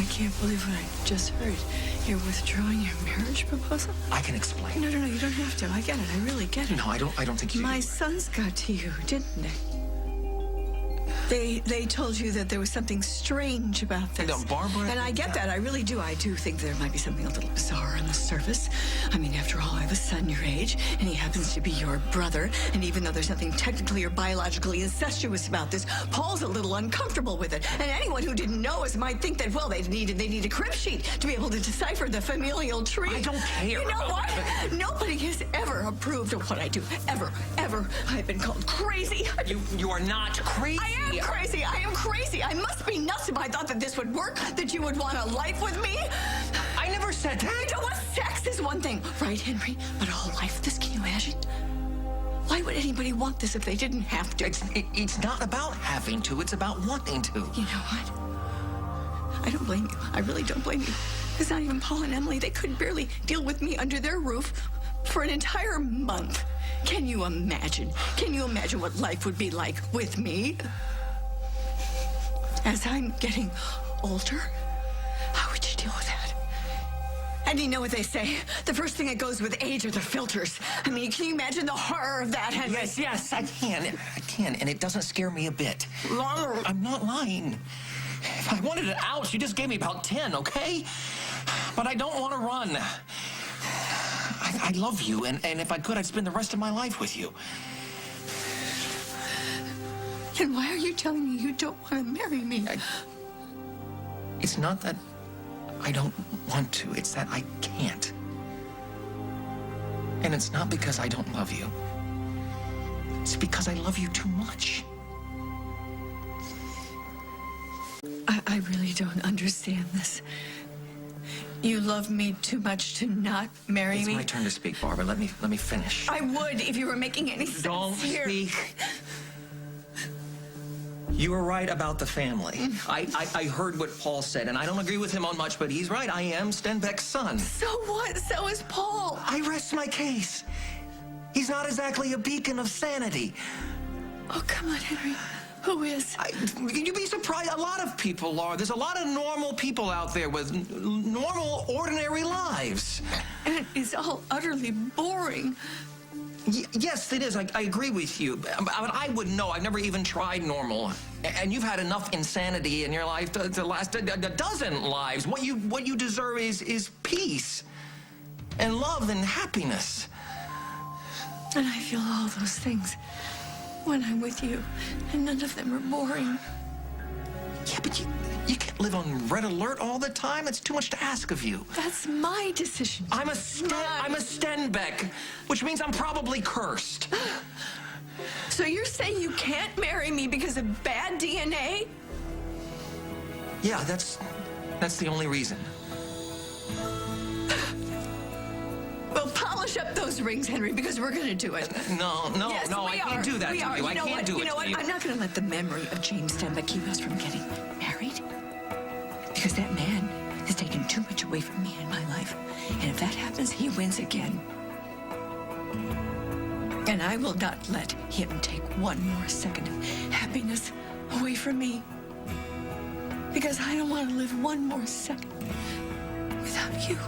can't believe what I just heard. You're withdrawing your marriage proposal? I can explain. No, you don't have to. I get it. I really get it. No, I don't think you My sons got to you, didn't they? They told you that there was something strange about this. No, Barbara... And I get that. I really do. I do think there might be something a little bizarre on the surface. I mean, after all, I have a son your age, and he happens to be your brother. And even though there's nothing technically or biologically incestuous about this, Paul's a little uncomfortable with it. And anyone who didn't know us might think that, well, they need a crib sheet to be able to decipher the familial tree. I don't care. You know what? Nobody has ever approved of what I do. Ever. I've been called crazy. You are not crazy. I am crazy. I am crazy. I must be nuts if I thought that this would work, that you would want a life with me. I never said that. You know what? Sex is one thing, right, Henry? But a whole life, this, can you imagine? Why would anybody want this if they didn't have to? It's not about having to. It's about wanting to. You know what? I don't blame you. I really don't blame you. Because not even Paul and Emily, they could barely deal with me under their roof for an entire month. Can you imagine? Can you imagine what life would be like with me? As I'm getting older, how would you deal with that? And you know what they say? The first thing that goes with age are the filters. I mean, can you imagine the horror of that, Henry? Yes, I can, and it doesn't scare me a bit. I'm not lying. If I wanted it out, she just gave me about 10, okay? But I don't want to run. I love you, and if I could, I'd spend the rest of my life with you. Then why are you telling me you don't want to marry me? It's not that I don't want to, it's that I can't. And it's not because I don't love you. It's because I love you too much. I really don't understand this. You love me too much to not marry me? It's my turn to speak, Barbara. Let me finish. I would if you were making any sense. Don't here. speak. You were right about the family. I heard what Paul said, and I don't agree with him on much, but he's right. I am Stenbeck's son. So what? So is Paul. I rest my case. He's not exactly a beacon of sanity. Oh, come on, Henry. Who is? You'd be surprised. A lot of people are. There's a lot of normal people out there with normal, ordinary lives. And it's all utterly boring. Yes, it is. I agree with you. But I wouldn't know. I've never even tried normal. And you've had enough insanity in your life to last a dozen lives. What you deserve is peace and love and happiness. And I feel all those things when I'm with you, and none of them are boring. Yeah, but you can't live on red alert all the time. It's too much to ask of you. That's my decision. I'm a Stenbeck, which means I'm probably cursed. So you're saying you can't marry me because of bad DNA? Yeah, that's the only reason. Well, polish up those rings, Henry, because we're going to do it. No, Yes, I can't do that to you. I can't do it to you. You know what? I'm not going to let the memory of James Stenbeck keep us from getting married. Because that man has taken too much away from me in my life. And if that happens, he wins again. And I will not let him take one more second of happiness away from me. Because I don't want to live one more second without you.